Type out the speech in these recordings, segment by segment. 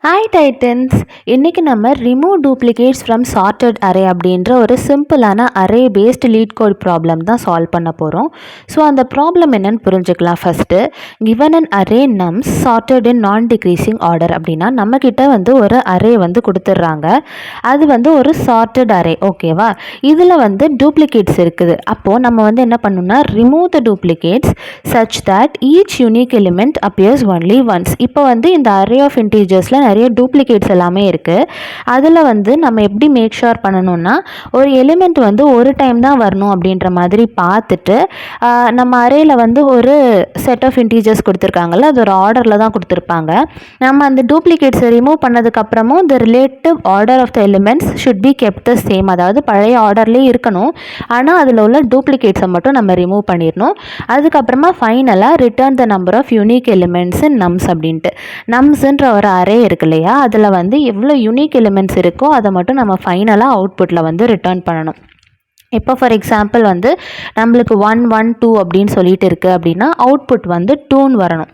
Hi titans, இன்றைக்கி நம்ம remove duplicates from sorted array அப்படின்ற ஒரு சிம்பிளான array based leet code problem தான் சால்வ் பண்ண போகிறோம். ஸோ அந்த ப்ராப்ளம் என்னென்னு புரிஞ்சுக்கலாம். First given an array nums sorted in non decreasing order அப்படின்னா நம்மக்கிட்ட ஒரு அரே கொடுத்துட்றாங்க. அது ஒரு சார்ட்டட் அரே, ஓகேவா? இதில் டூப்ளிகேட்ஸ் இருக்குது. அப்போது நம்ம என்ன பண்ணணும்னா remove the duplicates such that each unique element appears only once. இப்போ இந்த அரே ஆஃப் இன்டீஜர்ஸில் நிறைய டூப்ளிகேட்ஸ் எல்லாமே இருக்குது. அதில் நம்ம எப்படி மேக் ஷூர் பண்ணணும்னா ஒரு எலிமெண்ட் ஒரு டைம் தான் வரணும் அப்படின்ற மாதிரி பார்த்துட்டு நம்ம அரேயில் ஒரு செட் ஆஃப் இன்டீஜர்ஸ் கொடுத்துருக்காங்கல்ல, அது ஒரு ஆர்டரில் தான் கொடுத்துருப்பாங்க. நம்ம அந்த டூப்ளிகேட்ஸை ரிமூவ் பண்ணதுக்கப்புறமும் the relative order of the elements should be kept the same. அதாவது பழைய ஆர்டர்லேயே இருக்கணும், ஆனால் அதில் உள்ள டூப்ளிகேட்ஸை மட்டும் நம்ம ரிமூவ் பண்ணிடணும். அதுக்கப்புறமா ஃபைனலாக return the number of unique elements in nums அப்படின்ட்டு. நம்ஸ்ன்ற ஒரு அரே இருக்கு இல்லையா, அதில் எவ்வளோ யூனிக் எலிமெண்ட்ஸ் இருக்கோ அதை மட்டும் நம்ம ஃபைனலாக அவுட்புட்டில் ரிட்டர்ன் பண்ணணும். இப்போ ஃபார் எக்ஸாம்பிள் நம்மளுக்கு 1 1 2 அப்படின்னு சொல்லிட்டு இருக்குது அப்படின்னா அவுட்புட் 2ன்னு வரணும்.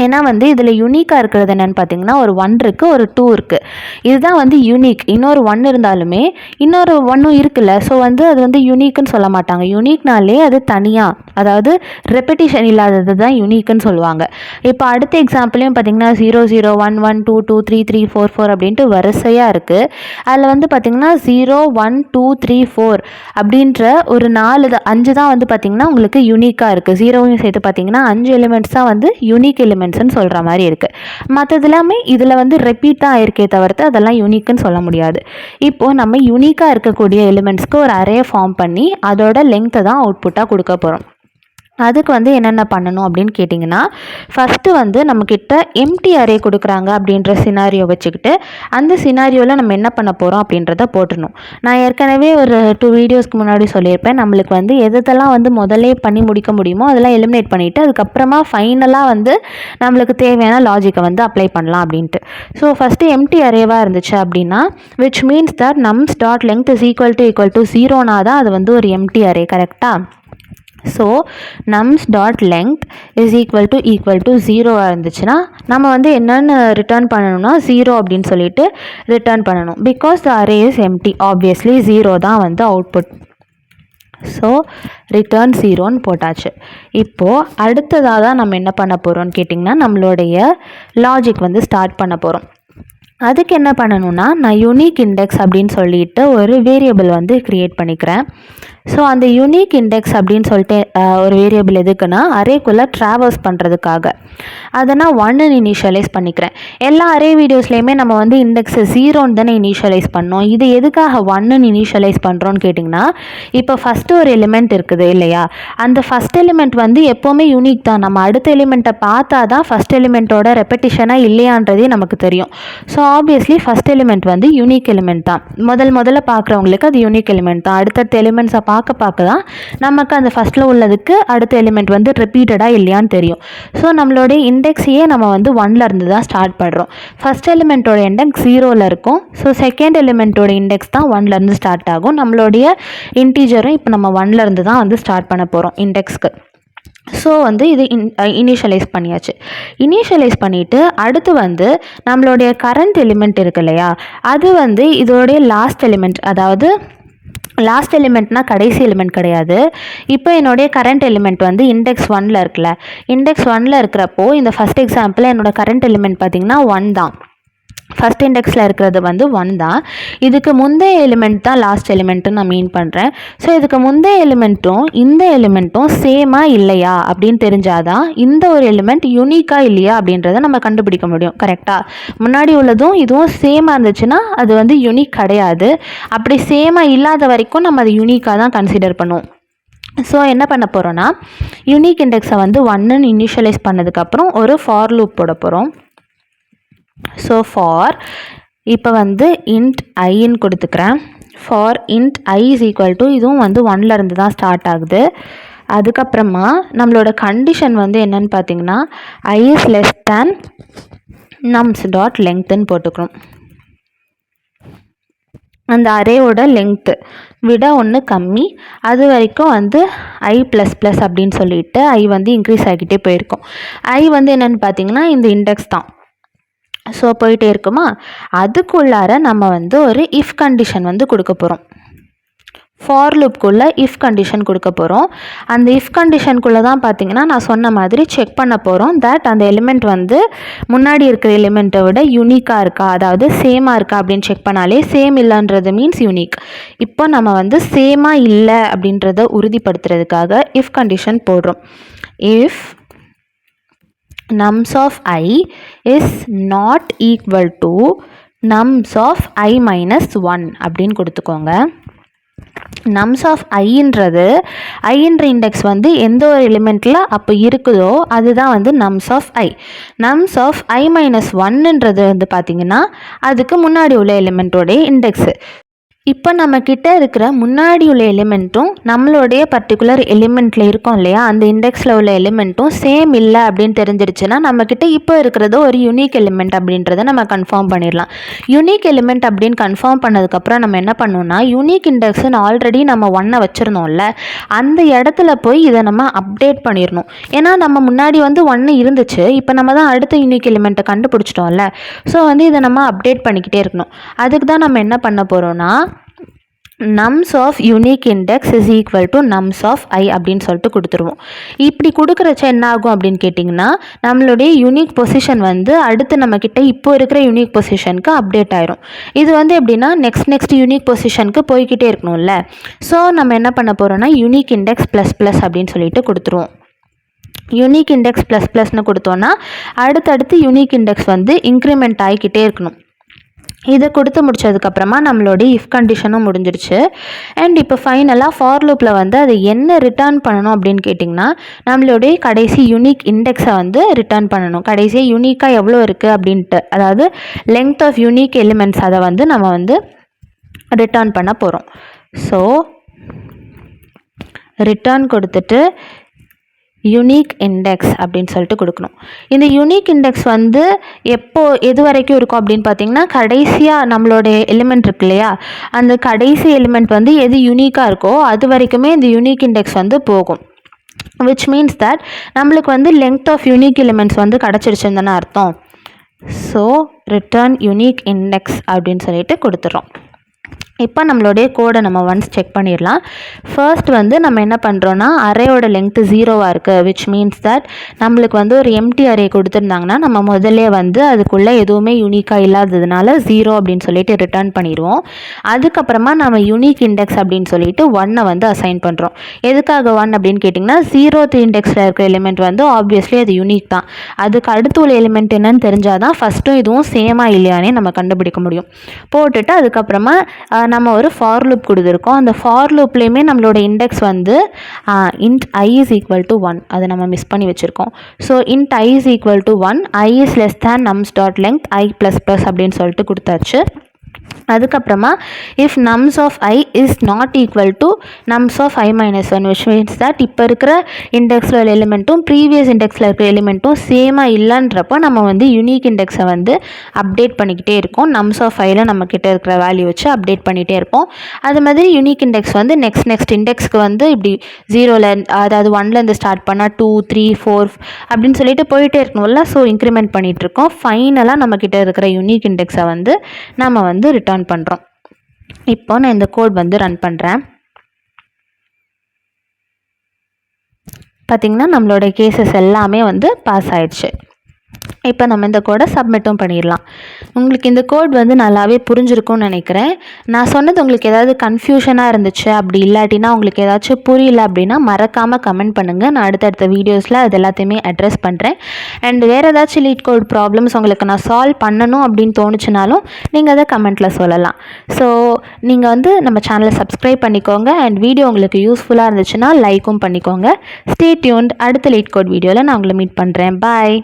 ஏன்னா இதில் யூனிக்காக இருக்கிறது என்னென்னு பார்த்தீங்கன்னா ஒரு 1 இருக்குது, ஒரு 2 இருக்குது. இதுதான் யூனிக். இன்னொரு 1 இருந்தாலுமே இன்னொரு 1 இருக்குல்ல, ஸோ அது யூனிக்குன்னு சொல்ல மாட்டாங்க. யூனிக்னாலே அது தனியாக, அதாவது ரெப்படிஷன் இல்லாதது தான் யூனிக்குன்னு சொல்லுவாங்க. இப்போ அடுத்த எக்ஸாம்பிளையும் பார்த்தீங்கன்னா 0 0 1 1 2 2 3 3 4 4 அப்படின்ட்டு வரிசையாக இருக்குது. அதில் பார்த்தீங்கன்னா 0 1 2 3 4 அப்படின்ற ஒரு 5 தான் பார்த்தீங்கன்னா உங்களுக்கு யூனிக்காக இருக்குது. 0வையும் சேர்த்து பார்த்தீங்கன்னா 5 எலிமெண்ட்ஸ் தான் யூனிக் எலிமெண்ட்ஸ்ன்னு சொல்கிற மாதிரி இருக்குது. மற்றது எல்லாமே இதில் ரிப்பீட் தான் ஆயிருக்கே தவிர்த்து அதெல்லாம் யூனிக்குன்னு சொல்ல முடியாது. இப்போது நம்ம யூனிக்காக இருக்கக்கூடிய எலிமெண்ட்ஸ்க்கு ஒரு அரே ஃபார்ம் பண்ணி அதோட லெங்க்த்தை தான் அவுட்புட்டாக கொடுக்க போகிறோம். அதுக்கு என்னென்ன பண்ணணும் அப்படின்னு கேட்டிங்கன்னா, ஃபஸ்ட்டு நம்மக்கிட்ட எம்டி அரே கொடுக்குறாங்க அப்படின்ற சினாரியோ வச்சுக்கிட்டு அந்த சினாரியோவில் நம்ம என்ன பண்ண போகிறோம் அப்படின்றத போட்டுடணும். நான் ஏற்கனவே ஒரு 2 வீடியோஸ்க்கு முன்னாடி சொல்லியிருப்பேன், நம்மளுக்கு எதெல்லாம் முதல்லே பண்ணி முடிக்க முடியுமோ அதெல்லாம் எலிமினேட் பண்ணிவிட்டு அதுக்கப்புறமா ஃபைனலாக நம்மளுக்கு தேவையான லாஜிக்கை அப்ளை பண்ணலாம் அப்படின்ட்டு. ஸோ ஃபஸ்ட்டு எம்டி அரேவாக இருந்துச்சு அப்படின்னா which means that nums dot length is equal to 0னா தான் அது ஒரு எம்டி அரே, கரெக்டாக? So nums dot length is equal to 0 இருந்துச்சுன்னா நம்ம என்னென்னு ரிட்டர்ன் பண்ணணும்னா 0 அப்படின்னு சொல்லிட்டு ரிட்டர்ன் பண்ணணும். Because the array is empty, obviously 0 தான் அவுட்புட். ஸோ ரிட்டர்ன் 0ன்னு போட்டாச்சு. இப்போது அடுத்ததாக தான் நம்ம என்ன பண்ண போகிறோம்னு கேட்டிங்கன்னா நம்மளுடைய லாஜிக் ஸ்டார்ட் பண்ண போகிறோம். அதுக்கு என்ன பண்ணணும்னா நான் யூனிக் இண்டெக்ஸ் அப்படின்னு சொல்லிட்டு ஒரு வேரியபிள் க்ரியேட் பண்ணிக்கிறேன். ஸோ அந்த யூனிக் இண்டெக்ஸ் அப்படின்னு சொல்லிட்டு ஒரு வேரியபிள் எதுக்குன்னா அரேக்குள்ளே ட்ராவல்ஸ் பண்ணுறதுக்காக. அதை நான் 1ன்னு இனிஷியலைஸ் பண்ணிக்கிறேன். எல்லா அரே வீடியோஸ்லேயுமே நம்ம இண்டெக்ஸை 0ன்னு தானே இனிஷியலைஸ் பண்ணோம். இது எதுக்காக 1ன்னு இனிஷியலைஸ் பண்ணுறோன்னு கேட்டிங்கன்னா, இப்போ ஃபஸ்ட்டு ஒரு எலிமெண்ட் இருக்குது இல்லையா, அந்த ஃபஸ்ட் எலிமெண்ட் எப்போவுமே யூனிக் தான். நம்ம அடுத்த எலிமெண்ட்டை பார்த்தா தான் ஃபஸ்ட் எலிமெண்ட்டோட ரெப்படிஷனாக இல்லையான்றதே நமக்கு தெரியும். So obviously first element unique element தான். முதல்ல பார்க்குறவங்களுக்கு அது யூனிக் எலிமெண்ட் தான். அடுத்தடுத்த எலிமெண்ட்ஸை பார்க்க தான் நமக்கு அந்த ஃபஸ்ட்டில் உள்ளதுக்கு அடுத்த எலிமெண்ட் ரிப்பீட்டடாக இல்லையான்னு தெரியும். ஸோ நம்மளுடைய இண்டெக்ஸையே நம்ம 1ல் இருந்து தான் ஸ்டார்ட் பண்ணுறோம். ஃபஸ்ட் எலிமெண்ட்டோட இண்டெக்ஸ் 0ல் இருக்கும். ஸோ செகண்ட் எலிமெண்ட்டோட இண்டெக்ஸ் தான் 1லேருந்து ஸ்டார்ட் ஆகும். நம்மளுடைய இன்டீஜரும் இப்போ நம்ம 1ல் இருந்து தான் ஸ்டார்ட் பண்ண போகிறோம் இண்டெக்ஸ்க்கு. ஸோ இது இனிஷியலைஸ் பண்ணியாச்சு. இனிஷியலைஸ் பண்ணிவிட்டு அடுத்து நம்மளுடைய கரண்ட் எலிமெண்ட் இருக்கு இல்லையா, அது இதோடைய லாஸ்ட் எலிமெண்ட், அதாவது லாஸ்ட் எலிமெண்ட்னா கடைசி எலிமெண்ட் கிடையாது. இப்போ என்னுடைய கரண்ட் எலிமெண்ட் இண்டெக்ஸ் 1ல் இருக்குல்ல, இண்டெக்ஸ் 1ல் இருக்கிறப்போ இந்த ஃபஸ்ட் எக்ஸாம்பிள் என்னோடய கரண்ட் எலிமெண்ட் பார்த்திங்கன்னா 1 தான். ஃபஸ்ட் இண்டெக்ஸில் இருக்கிறது 1 தான். இதுக்கு முந்தைய எலிமெண்ட் தான் லாஸ்ட் எலிமெண்ட்டுன்னு நான் மீன் பண்ணுறேன். ஸோ இதுக்கு முந்தைய எலிமெண்ட்டும் இந்த எலிமெண்ட்டும் சேமாக இல்லையா அப்படின்னு தெரிஞ்சாதான் இந்த ஒரு எலிமெண்ட் யூனிக்காக இல்லையா அப்படின்றத நம்ம கண்டுபிடிக்க முடியும், கரெக்டாக? முன்னாடி உள்ளதும் இதுவும் சேமாக இருந்துச்சுன்னா அது யூனிக் கிடையாது. அப்படி சேமாக இல்லாத வரைக்கும் நம்ம அதை யூனிக்காக தான் கன்சிடர் பண்ணுவோம். ஸோ என்ன பண்ண போகிறோன்னா யூனிக் இண்டெக்ஸை 1ன்னு இனிஷியலைஸ் பண்ணதுக்கப்புறம் ஒரு ஃபார் லூப் போட போகிறோம். ஸோ ஃபார் இப்போ இன்ட் ஐன்னு கொடுத்துக்கிறேன். For int I is equal to, இதுவும் 1ல் இருந்து தான் ஸ்டார்ட் ஆகுது. அதுக்கப்புறமா நம்மளோட கண்டிஷன் என்னென்னு பார்த்தீங்கன்னா I is less than nums dot லெங்க்த்துன்னு போட்டுக்கிறோம். அந்த அரேவோட லெங்க்த்து விட 1 கம்மி, அது வரைக்கும் ஐ ப்ளஸ் ப்ளஸ் அப்படின்னு சொல்லிட்டு ஐ இன்க்ரீஸ் ஆகிக்கிட்டே போயிருக்கும். ஐ என்னென்னு பார்த்தீங்கன்னா இந்த இண்டெக்ஸ் தான். ஸோ போயிட்டே இருக்குமா, அதுக்குள்ளார நம்ம வந்து ஒரு இஃப் கண்டிஷன் வந்து கொடுக்க போகிறோம். ஃபார் லூப்குள்ளே இஃப் கண்டிஷன் கொடுக்க போகிறோம். அந்த இஃப் கண்டிஷனுக்குள்ளே தான் பார்த்திங்கன்னா நான் சொன்ன மாதிரி செக் பண்ண போகிறோம் தட் அந்த எலிமெண்ட் வந்து முன்னாடி இருக்கிற எலிமெண்ட்டை விட யூனிக்காக இருக்கா, அதாவது சேமாக இருக்கா அப்படின்னு செக் பண்ணாலே சேம் இல்லைன்றது மீன்ஸ் யூனிக். இப்போ நம்ம வந்து சேமாக இல்லை அப்படின்றத உறுதிப்படுத்துறதுக்காக இஃப் கண்டிஷன் போடுறோம். If nums of I is not equal to nums of I minus 1 அப்படின்னு கொடுத்துக்கோங்க. nums of iன்றது iன்ற இண்டெக்ஸ் வந்து எந்த ஒரு எலிமெண்ட்டில் அப்போ இருக்குதோ அதுதான் வந்து nums of I. nums of I minus 1ன்றது வந்து பார்த்திங்கன்னா அதுக்கு முன்னாடி உள்ள எலிமெண்ட்டோடைய இண்டெக்ஸு. இப்போ நம்மக்கிட்ட இருக்கிற முன்னாடி உள்ள எலிமெண்ட்டும் நம்மளுடைய பர்டிகுலர் எலிமெண்ட்டில் இருக்கோம் இல்லையா, அந்த இண்டெக்ஸில் உள்ள எலிமெண்ட்டும் சேம் இல்லை அப்படின்னு தெரிஞ்சிருச்சுன்னா நம்மக்கிட்ட இப்போ இருக்கிறது ஒரு யூனிக் எலிமெண்ட் அப்படின்றத நம்ம கன்ஃபார்ம் பண்ணிடலாம். யூனிக் எலிமெண்ட் அப்படின்னு கன்ஃபார்ம் பண்ணதுக்கப்புறம் நம்ம என்ன பண்ணோம்னா, யூனிக் இண்டெக்ஸ்ன்னு ஆல்ரெடி நம்ம 1 வச்சுருந்தோம்ல, அந்த இடத்துல போய் இதை நம்ம அப்டேட் பண்ணிடணும். ஏன்னா நம்ம முன்னாடி வந்து 1 இருந்துச்சு, இப்போ நம்ம தான் அடுத்த யூனிக் எலிமெண்ட்டை கண்டுபிடிச்சிட்டோம்ல, ஸோ வந்து இதை நம்ம அப்டேட் பண்ணிக்கிட்டே இருக்கணும். அதுக்கு தான் நம்ம என்ன பண்ண போகிறோம்னா, nums of unique index is equal to nums of I அப்படின்னு சொல்லிட்டு கொடுத்துருவோம். இப்படி கொடுக்குறச்ச என்ன ஆகும் அப்படின்னு கேட்டிங்கன்னா, நம்மளுடைய யூனிக் பொசிஷன் வந்து அடுத்து நம்மக்கிட்ட இப்போ இருக்கிற யூனிக் பொசிஷனுக்கு அப்டேட் ஆயிரும். இது வந்து எப்படின்னா நெக்ஸ்ட் யூனிக் பொசிஷனுக்கு போய்கிட்டே இருக்கணும்ல, ஸோ நம்ம என்ன பண்ண போகிறோம்னா யூனிக் இண்டெக்ஸ் ப்ளஸ் ப்ளஸ் அப்படின்னு சொல்லிட்டு கொடுத்துருவோம். யூனிக் இண்டெக்ஸ் ப்ளஸ் ப்ளஸ்னு கொடுத்தோன்னா அடுத்தடுத்து யூனிக் இண்டெக்ஸ் வந்து இன்க்ரிமெண்ட் ஆகிக்கிட்டே இருக்கணும். இதை கொடுத்து முடிச்சதுக்கப்புறமா நம்மளுடைய இஃப் கண்டிஷனும் முடிஞ்சிருச்சு. அண்ட் இப்போ ஃபைனலாக ஃபார் லூப்பில் வந்து அது என்ன ரிட்டர்ன் பண்ணணும் அப்படின்னு கேட்டிங்கன்னா, நம்மளுடைய கடைசி யூனிக் இண்டெக்ஸை வந்து ரிட்டர்ன் பண்ணணும். கடைசியாக யூனிக்காக எவ்வளோ இருக்குது அப்படின்ட்டு, அதாவது லெங்த் ஆஃப் யூனிக் எலிமெண்ட்ஸ் அதை வந்து நம்ம வந்து ரிட்டர்ன் பண்ண போகிறோம். ஸோ ரிட்டர்ன் கொடுத்துட்டு யூனிக் இண்டெக்ஸ் அப்படின்னு சொல்லிட்டு கொடுக்கணும். இந்த யூனிக் இண்டெக்ஸ் வந்து எது வரைக்கும் இருக்கும் அப்படின்னு பார்த்தீங்கன்னா, கடைசியாக நம்மளோட எலிமெண்ட் இருக்கு இல்லையா, அந்த கடைசி எலிமெண்ட் வந்து எது யூனிக்காக இருக்கோ அது வரைக்குமே இந்த யூனிக் இண்டெக்ஸ் வந்து போகும். விச் மீன்ஸ் தட் நம்மளுக்கு வந்து லெங்த் ஆஃப் யூனிக் எலிமெண்ட்ஸ் வந்து கிடச்சிருச்சுன்னு தானே அர்த்தம். ஸோ ரிட்டர்ன் யூனிக் இண்டெக்ஸ் அப்படின்னு சொல்லிட்டு கொடுத்துட்றோம். இப்போ நம்மளுடைய கோடை நம்ம ஒன்ஸ் செக் பண்ணிடலாம். ஃபர்ஸ்ட் வந்து நம்ம என்ன பண்ணுறோன்னா, அரேயோட லெங்க்த்து 0வாக இருக்குது, விச் மீன்ஸ் தட் நம்மளுக்கு வந்து ஒரு எம்டி அரே கொடுத்துருந்தாங்கன்னா நம்ம முதல்ல வந்து அதுக்குள்ளே எதுவுமே யூனிக்காக இல்லாததுனால 0 அப்படின்னு சொல்லிட்டு ரிட்டர்ன் பண்ணிடுவோம். அதுக்கப்புறமா நம்ம யூனிக் இண்டெக்ஸ் அப்படின்னு சொல்லிட்டு 1 வந்து அசைன் பண்ணுறோம். எதுக்காக 1 அப்படின்னு கேட்டிங்கன்னா, 0th இண்டெக்ஸில் இருக்கிற எலிமெண்ட் வந்து ஆப்வியஸ்லி அது யூனிக் தான். அதுக்கு அடுத்து உள்ள எலிமெண்ட் என்னன்னு தெரிஞ்சால் தான் ஃபஸ்ட்டும் இதுவும் சேமாக இல்லையானே நம்ம கண்டுபிடிக்க முடியும். போட்டுட்டு அதுக்கப்புறமா நம்ம ஒரு ஃபார் லூப் கொடுத்துருக்கோம். அந்த ஃபார் லூப்லேயுமே நம்மளோட இண்டெக்ஸ் வந்து int I is equal to 1, அதை நம்ம மிஸ் பண்ணி வச்சுருக்கோம். So int I is equal to 1, I is less than nums dot length I plus plus அப்படின்னு சொல்லிட்டு கொடுத்தாச்சு. அதுக்கப்புறமா if nums of I is not equal to nums of I minus 1, which means that இப்போ இருக்கிற இண்டெக்ஸில் உள்ள எலிமெண்ட்டும் previous இண்டெக்ஸில் இருக்கிற எலிமெண்ட்டும் சேமாக இல்லைன்றப்போ நம்ம வந்து யூனிக் இண்டெக்ஸை வந்து அப்டேட் பண்ணிக்கிட்டே இருக்கோம். nums of Iல நம்மக்கிட்ட இருக்கிற வேல்யூ வச்சு அப்டேட் பண்ணிகிட்டே இருப்போம். அது மாதிரி யூனிக் இண்டெக்ஸ் வந்து நெக்ஸ்ட் இண்டெக்ஸ்க்கு வந்து இப்படி 0ல், அதாவது 1லேருந்து ஸ்டார்ட் பண்ணால் 2, 3, 4 அப்படின்னு சொல்லிட்டு போயிட்டே இருக்கணும்ல. ஸோ இன்க்ரிமெண்ட் பண்ணிகிட்ருக்கோம். ஃபைனலாக நம்மக்கிட்ட இருக்கிற யூனிக் இண்டெக்ஸை வந்து நம்ம வந்து ரிட்டர்ன் பண்ணுறோம். இப்போ நான் இந்த கோட் வந்து ரன் பண்ணுறேன். பார்த்தீங்கன்னா நம்மளோட கேசஸ் எல்லாமே வந்து பாஸ் ஆயிடுச்சு. இப்போ நம்ம இந்த கோடை சப்மிட்டும் பண்ணிடலாம். உங்களுக்கு இந்த கோட் வந்து நல்லாவே புரிஞ்சிருக்கும்னு நினைக்கிறேன். நான் சொன்னது உங்களுக்கு ஏதாவது கன்ஃபியூஷனாக இருந்துச்சு, அப்படி இல்லாட்டினா உங்களுக்கு ஏதாச்சும் புரியல அப்படின்னா மறக்காமல் கமெண்ட் பண்ணுங்கள். நான் அடுத்தடுத்த வீடியோஸில் அது எல்லாத்தையுமே அட்ரஸ் பண்ணுறேன். அண்ட் வேறு ஏதாச்சும் லீட் கோட் ப்ராப்ளம்ஸ் உங்களுக்கு நான் சால்வ் பண்ணணும் அப்படின்னு தோணுச்சுனாலும் நீங்கள் அதை கமெண்ட்டில் சொல்லலாம். ஸோ நீங்கள் வந்து நம்ம சேனலை சப்ஸ்கிரைப் பண்ணிக்கோங்க. அண்ட் வீடியோ உங்களுக்கு யூஸ்ஃபுல்லாக இருந்துச்சுன்னா லைக்கும் பண்ணிக்கோங்க. Stay tuned. அடுத்த லீட் கோட் வீடியோவில் நான் உங்களை மீட் பண்ணுறேன். பாய்.